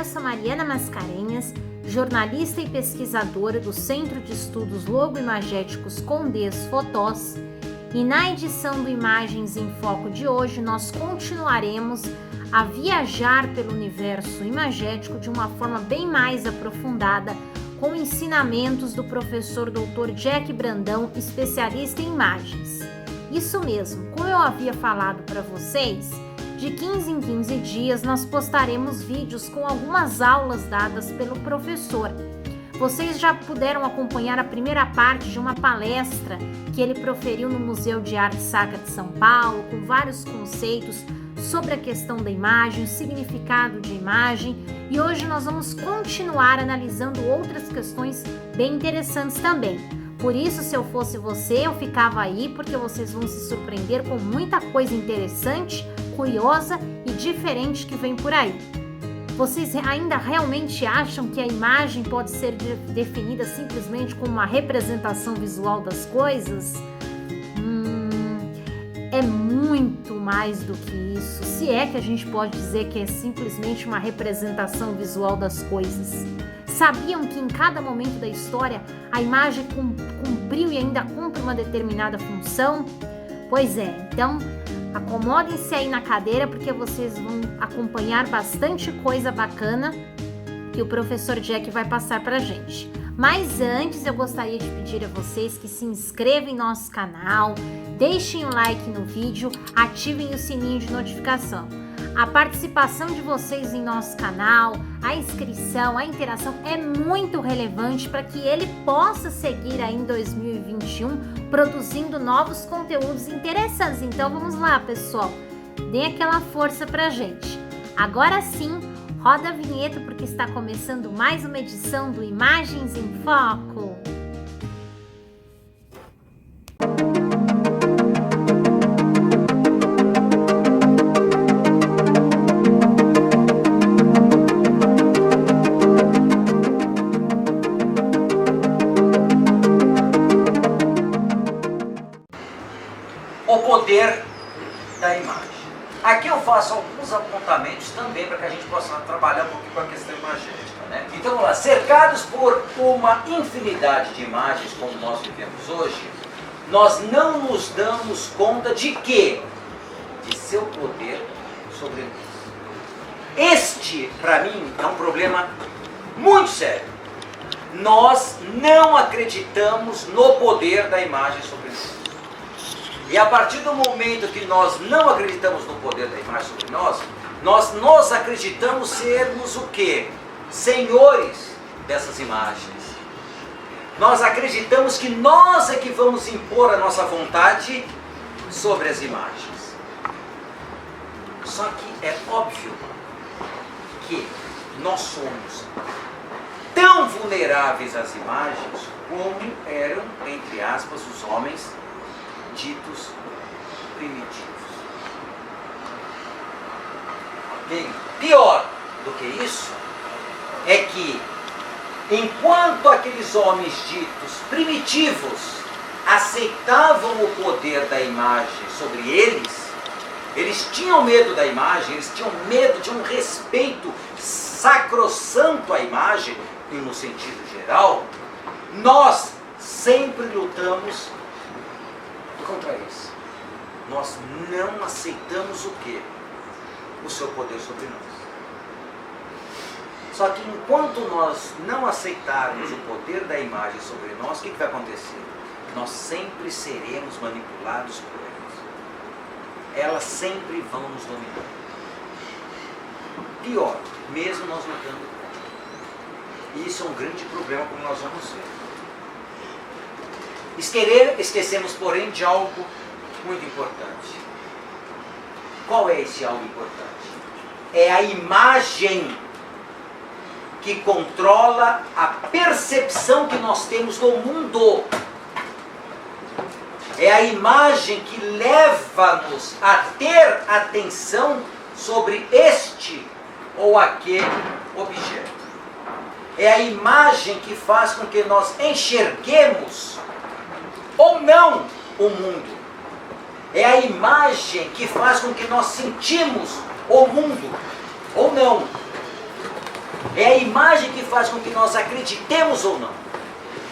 eu sou Mariana Mascarenhas, jornalista e pesquisadora do Centro de Estudos Logoimagéticos Condés Fotós, e na edição do Imagens em Foco de hoje nós continuaremos a viajar pelo universo imagético de uma forma bem mais aprofundada, com ensinamentos do professor Dr. Jack Brandão, especialista em imagens. Isso mesmo, como eu havia falado para vocês, de 15 em 15 dias nós postaremos vídeos com algumas aulas dadas pelo professor. Vocês já puderam acompanhar a primeira parte de uma palestra que ele proferiu no Museu de Arte Sacra de São Paulo, com vários conceitos sobre a questão da imagem, o significado de imagem, e hoje nós vamos continuar analisando outras questões bem interessantes também. Por isso, se eu fosse você, eu ficava aí, porque vocês vão se surpreender com muita coisa interessante, curiosa e diferente que vem por aí. Vocês ainda realmente acham que a imagem pode ser definida simplesmente como uma representação visual das coisas? É muito mais do que isso, se é que a gente pode dizer que é simplesmente uma representação visual das coisas. Sabiam que em cada momento da história a imagem cumpriu e ainda cumpre uma determinada função? Pois é, então acomodem-se aí na cadeira, porque vocês vão acompanhar bastante coisa bacana que o professor Jack vai passar pra gente. Mas antes eu gostaria de pedir a vocês que se inscrevam em nosso canal, deixem o like no vídeo, ativem o sininho de notificação. A participação de vocês em nosso canal, a inscrição, a interação é muito relevante para que ele possa seguir aí em 2021 produzindo novos conteúdos interessantes. Então vamos lá, pessoal, deem aquela força pra gente. Agora sim, roda a vinheta, porque está começando mais uma edição do Imagens em Foco. O poder da imagem. Aqui eu faço alguns apontamentos também para que a gente possa trabalhar um pouquinho com a questão imagética, né? Então vamos lá, cercados por uma infinidade de imagens como nós vivemos hoje, nós não nos damos conta de quê? De seu poder sobre nós. Este, para mim, é um problema muito sério. Nós não acreditamos no poder da imagem sobre nós. E a partir do momento que nós não acreditamos no poder da imagem sobre nós acreditamos sermos o quê? Senhores dessas imagens. Nós acreditamos que nós é que vamos impor a nossa vontade sobre as imagens. Só que é óbvio que nós somos tão vulneráveis às imagens como eram, entre aspas, os homens ditos primitivos. Bem, pior do que isso é que, enquanto aqueles homens ditos primitivos aceitavam o poder da imagem sobre eles tinham medo da imagem, eles tinham medo de um respeito sacrossanto à imagem, e no sentido geral, nós sempre lutamos contra isso. Nós não aceitamos o quê? O seu poder sobre nós. Só que enquanto nós não aceitarmos o poder da imagem sobre nós, o que vai acontecer? Nós sempre seremos manipulados por elas. Elas sempre vão nos dominar. Pior, mesmo nós lutando contra. E isso é um grande problema, como nós vamos ver. Esquecemos, porém, de algo muito importante. Qual é esse algo importante? É a imagem que controla a percepção que nós temos do mundo. É a imagem que leva-nos a ter atenção sobre este ou aquele objeto. É a imagem que faz com que nós enxerguemos ou não o mundo. É a imagem que faz com que nós sentimos o mundo ou não. É a imagem que faz com que nós acreditemos ou não.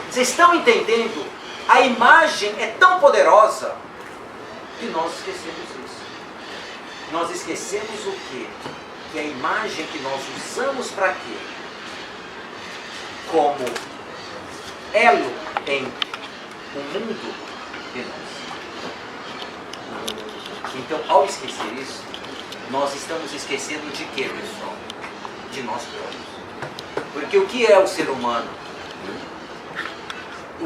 Vocês estão entendendo? A imagem é tão poderosa que nós esquecemos isso. Nós esquecemos o quê? Que a imagem que nós usamos para quê? Como elo em o mundo de nós. Então, ao esquecer isso, nós estamos esquecendo de quê, pessoal? De nós próprios. Porque o que é o ser humano?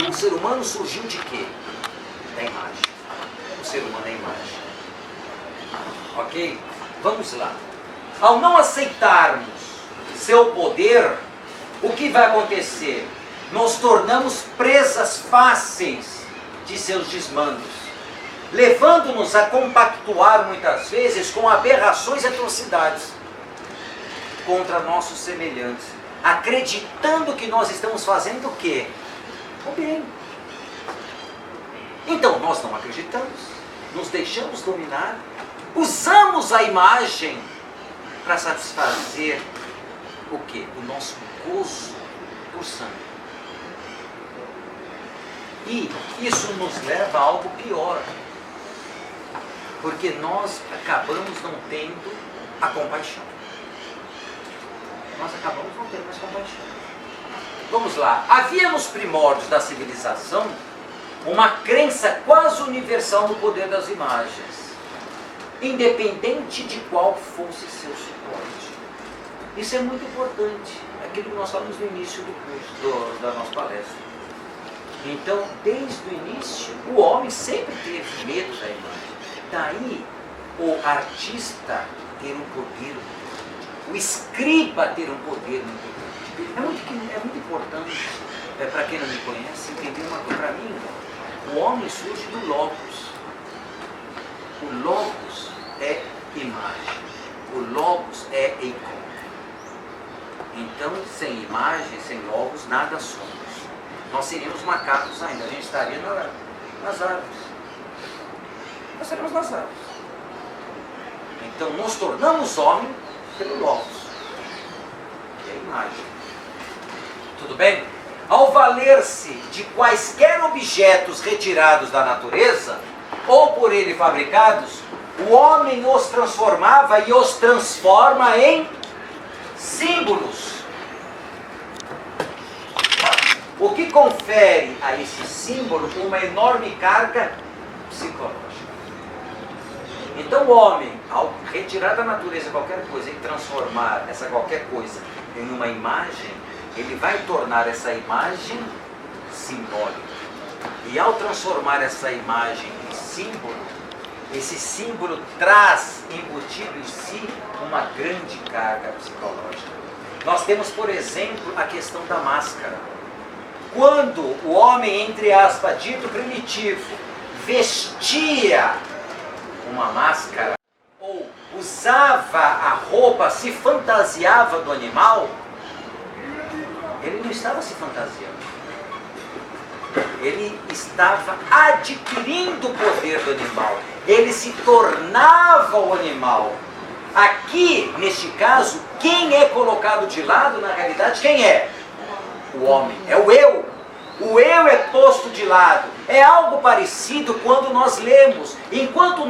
O ser humano surgiu de quê? Da imagem. O ser humano é a imagem. Ok? Vamos lá. Ao não aceitarmos seu poder, o que vai acontecer? Nos tornamos presas fáceis de seus desmandos, levando-nos a compactuar muitas vezes com aberrações e atrocidades contra nossos semelhantes, acreditando que nós estamos fazendo o quê? O bem. Então nós não acreditamos, nos deixamos dominar, usamos a imagem para satisfazer o quê? O nosso gozo por sangue. E isso nos leva a algo pior, porque nós acabamos não tendo a compaixão. Nós acabamos não tendo mais compaixão. Vamos lá. Havia nos primórdios da civilização uma crença quase universal no poder das imagens, independente de qual fosse seu suporte. Isso é muito importante, aquilo que nós falamos no início do curso, da nossa palestra. Então, desde o início, o homem sempre teve medo da imagem. Daí, o artista ter um poder, o escriba ter um poder muito grande. É muito importante, para quem não me conhece, entender uma coisa. Para mim, o homem surge do Logos. O Logos é imagem. O Logos é eikon. Então, sem imagem, sem Logos, nada somos. Nós seríamos macacos ainda, a gente estaria nas árvores. Nós estaríamos nas árvores. Então, nos tornamos homem pelo Logos, que é a imagem. Tudo bem? Ao valer-se de quaisquer objetos retirados da natureza, ou por ele fabricados, o homem os transformava e os transforma em símbolos. O que confere a esse símbolo uma enorme carga psicológica. Então o homem, ao retirar da natureza qualquer coisa e transformar essa qualquer coisa em uma imagem, ele vai tornar essa imagem simbólica. E ao transformar essa imagem em símbolo, esse símbolo traz embutido em si uma grande carga psicológica. Nós temos, por exemplo, a questão da máscara. Quando o homem, entre aspas, dito primitivo, vestia uma máscara, ou usava a roupa, se fantasiava do animal, ele não estava se fantasiando. Ele estava adquirindo o poder do animal. Ele se tornava o animal. Aqui, neste caso, quem é colocado de lado, na realidade, quem é? O homem, é o eu. O eu é posto de lado. É algo parecido quando nós lemos. Enquanto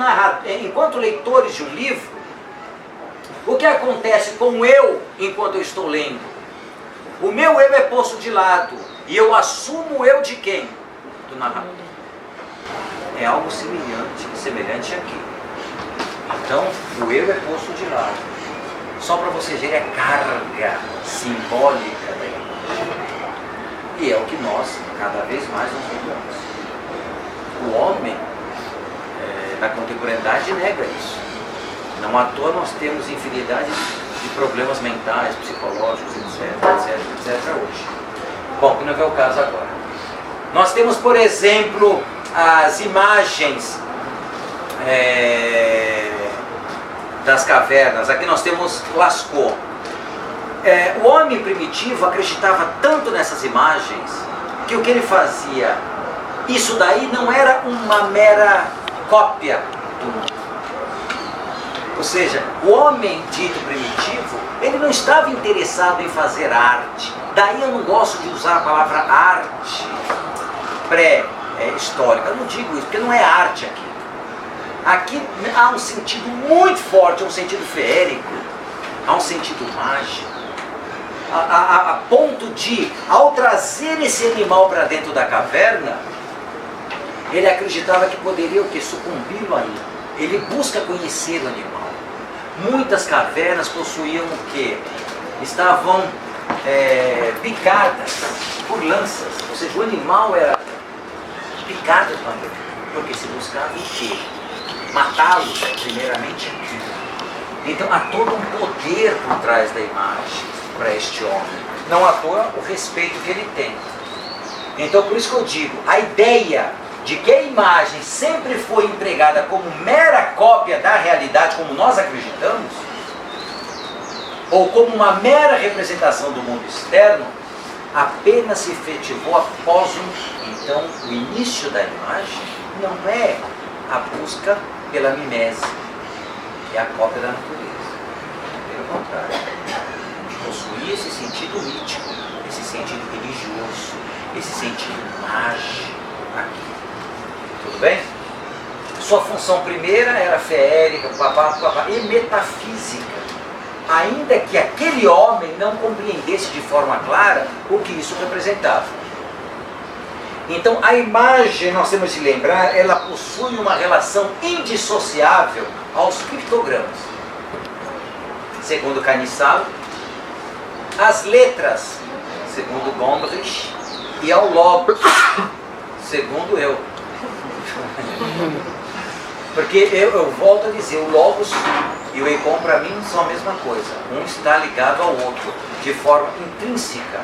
leitores de um livro, o que acontece com o eu enquanto eu estou lendo? O meu eu é posto de lado. E eu assumo o eu de quem? Do narrador. É algo semelhante aqui. Então, o eu é posto de lado. Só para vocês verem a carga simbólica da imagem. E é o que nós, cada vez mais, nos ligamos. O homem, na contemporaneidade, nega isso. Não à toa nós temos infinidade de problemas mentais, psicológicos, etc. hoje. Bom, que não é o caso agora. Nós temos, por exemplo, as imagens das cavernas. Aqui nós temos Lascaux. O homem primitivo acreditava tanto nessas imagens que o que ele fazia, isso daí não era uma mera cópia do mundo. Ou seja, o homem dito primitivo, ele não estava interessado em fazer arte. Daí eu não gosto de usar a palavra arte pré-histórica. Eu não digo isso, porque não é arte aqui. Aqui há um sentido muito forte, um sentido feérico, há um sentido mágico. A ponto de, ao trazer esse animal para dentro da caverna, ele acreditava que poderia o quê? Sucumbi-lo aí. Ele busca conhecer o animal. Muitas cavernas possuíam o quê? Estavam picadas por lanças. Ou seja, o animal era picado também. Porque se buscava o quê? Matá-lo, primeiramente aqui. Então há todo um poder por trás da imagem para este homem. Não à toa o respeito que ele tem. Então por isso que eu digo, a ideia de que a imagem sempre foi empregada como mera cópia da realidade, como nós acreditamos, ou como uma mera representação do mundo externo, apenas se efetivou após o início da imagem. Não é a busca pela mimese, que é a cópia da natureza. Pelo contrário, possuía esse sentido mítico, esse sentido religioso, esse sentido mágico aqui. Tudo bem? Sua função primeira era feérica, e metafísica. Ainda que aquele homem não compreendesse de forma clara o que isso representava. Então a imagem, nós temos de lembrar, ela possui uma relação indissociável aos pictogramas. Segundo Canissalo, as letras, segundo Gombrich, e ao logos, segundo eu. Porque eu volto a dizer, o logos e o eikon para mim são a mesma coisa. Um está ligado ao outro, de forma intrínseca.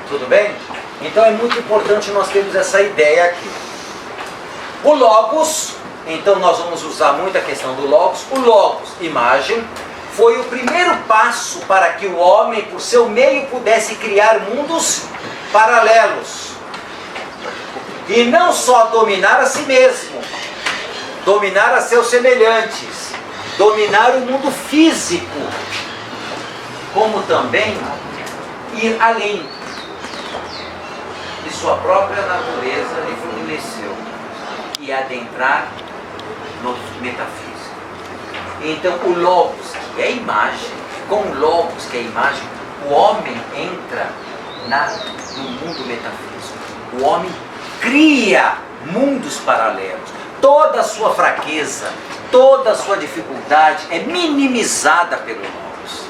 Tudo bem? Então é muito importante nós termos essa ideia aqui. O logos, então nós vamos usar muito a questão do logos. O logos, imagem, foi o primeiro passo para que o homem, por seu meio, pudesse criar mundos paralelos. E não só dominar a si mesmo, dominar a seus semelhantes, dominar o mundo físico, como também ir além de sua própria natureza lhe forneceu e adentrar no metafísico. Então o logos, que é a imagem, com o logos, que é a imagem, o homem entra no mundo metafísico. O homem cria mundos paralelos. Toda a sua fraqueza, toda a sua dificuldade é minimizada pelo logos.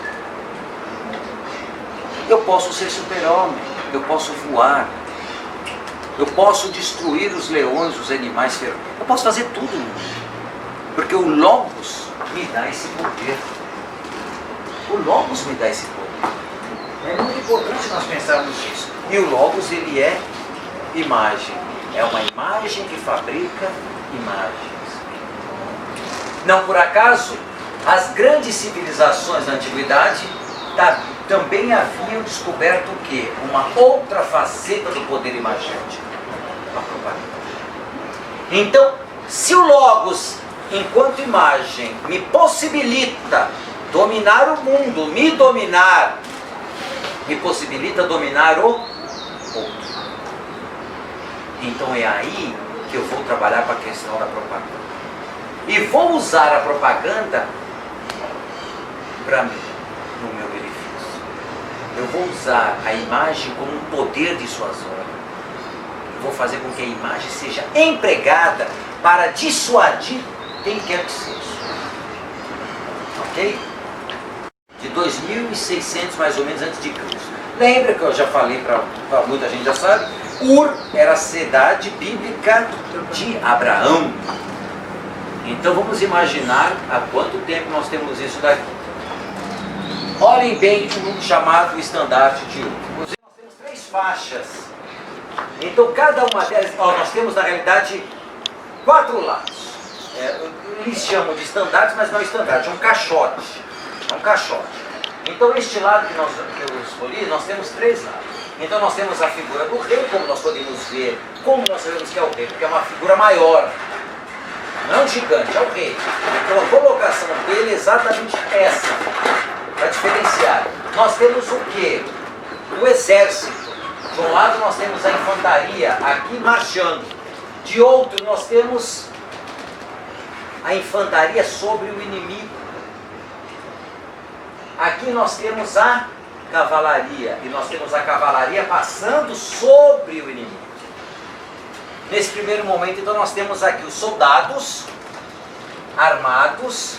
Eu posso ser super-homem, eu posso voar, eu posso destruir os leões, os animais ferozes, eu posso fazer tudo no mundo, porque o logos me dá esse poder. O logos me dá esse poder. É muito importante nós pensarmos nisso. E o logos, ele é imagem. É uma imagem que fabrica imagens. Não por acaso, as grandes civilizações da antiguidade também haviam descoberto o quê? Uma outra faceta do poder imaginante, a propaganda. Então, se o logos, enquanto imagem, me possibilita dominar o mundo, me dominar, me possibilita dominar o outro. Então é aí que eu vou trabalhar com a questão da propaganda. E vou usar a propaganda para mim, no meu benefício. Eu vou usar a imagem como um poder dissuasório. Eu vou fazer com que a imagem seja empregada para dissuadir quem quer que seja. Ok? De 2600 mais ou menos antes de Cristo. Lembra que eu já falei, para muita gente já sabe, Ur era a cidade bíblica de Abraão. Então vamos imaginar há quanto tempo nós temos isso daqui. Olhem bem o chamado estandarte de Ur. Nós temos 3 faixas. Então cada uma delas, nós temos na realidade 4 lados. Eles chamam de estandartes, mas não é estandarte, é um caixote. É um caixote. Então este lado que eu escolhi, nós temos 3 lados. Então nós temos a figura do rei, como nós podemos ver, como nós sabemos que é o rei, porque é uma figura maior. Não é um gigante, é o rei. Então a colocação dele é exatamente essa, para diferenciar. Nós temos o quê? O exército. De um lado nós temos a infantaria aqui marchando. De outro nós temos a infantaria sobre o inimigo. Aqui nós temos a cavalaria. E nós temos a cavalaria passando sobre o inimigo. Nesse primeiro momento, então, nós temos aqui os soldados armados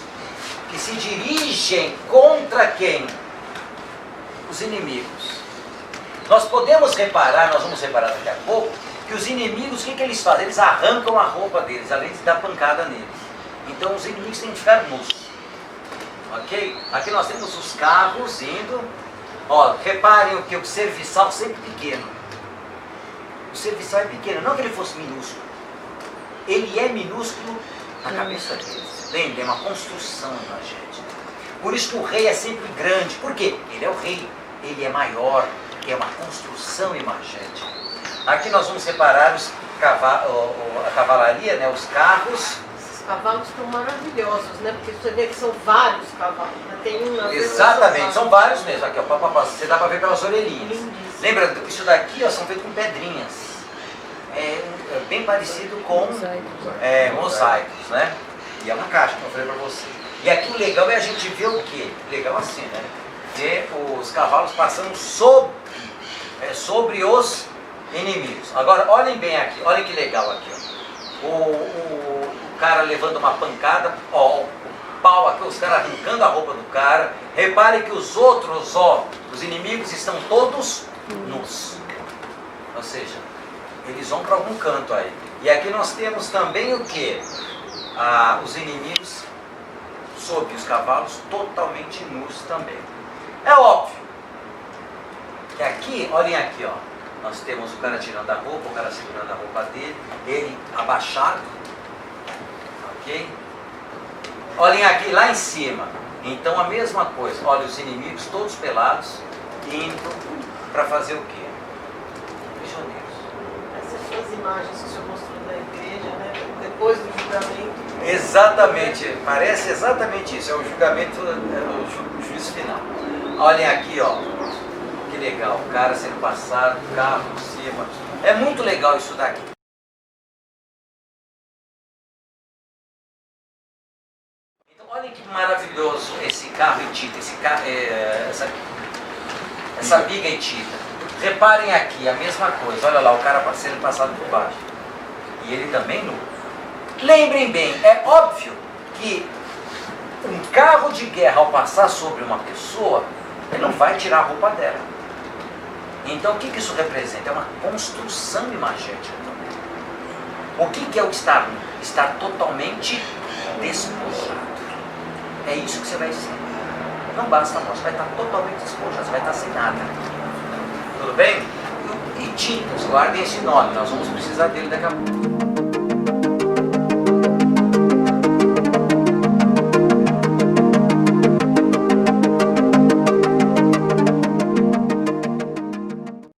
que se dirigem contra quem? Os inimigos. Nós podemos reparar, nós vamos reparar daqui a pouco, que os inimigos, o que eles fazem? Eles arrancam a roupa deles, além de dar pancada neles. Então os inimigos têm que ficar nus. Ok? Aqui nós temos os carros indo. Ó, reparem que o serviçal sempre pequeno. O serviçal é pequeno, não que ele fosse minúsculo. Ele é minúsculo na cabeça deles. Lembre, é uma construção imagética. Por isso que o rei é sempre grande. Por quê? Ele é o rei. Ele é maior. É uma construção imagética. Aqui nós vamos separar a cavalaria, né, os carros. Esses cavalos estão maravilhosos, né? Porque você vê que são vários cavalos. Né? Tem um, exatamente, são vários mesmo. Aqui, ó, você dá para ver pelas orelhinhas. Lindíssimo. Lembra, isso daqui ó, são feitos com pedrinhas. É bem parecido com mosaicos, né? E é uma caixa que eu falei para você. E aqui o legal é a gente ver o quê? Legal assim, né? Ver os cavalos passando sobre os inimigos. Agora, olhem bem aqui, olhem que legal aqui. Ó. O cara levando uma pancada, ó, o pau aqui, os caras arrancando a roupa do cara. Reparem que os outros, ó, os inimigos estão todos nus. Ou seja, eles vão para algum canto aí. E aqui nós temos também o que? Os inimigos sob os cavalos totalmente nus também. É óbvio que aqui, olhem aqui, ó, nós temos o cara tirando a roupa, o cara segurando a roupa dele, ele abaixado, ok? Olhem aqui, lá em cima, então a mesma coisa, olha os inimigos todos pelados, indo para fazer o quê? Prisioneiros. Essas suas imagens que o senhor mostrou da igreja, né? Depois do julgamento. Exatamente, parece exatamente isso, é o julgamento, o juízo final. Olhem aqui, ó, que legal, o cara sendo passado, o carro por cima, é muito legal isso daqui. Então olhem que maravilhoso esse carro hitita, essa biga hitita. Reparem aqui, a mesma coisa, olha lá, o cara sendo passado por baixo, e ele também nu. Lembrem bem, é óbvio que um carro de guerra, ao passar sobre uma pessoa, ele não vai tirar a roupa dela. Então o que isso representa? É uma construção imagética também. O que é o estar nu? Estar totalmente despojado. É isso que você vai dizer. Não basta, você vai estar totalmente despojado, você vai estar sem nada. Tudo bem? E tintas, guardem esse nome, nós vamos precisar dele daqui a pouco.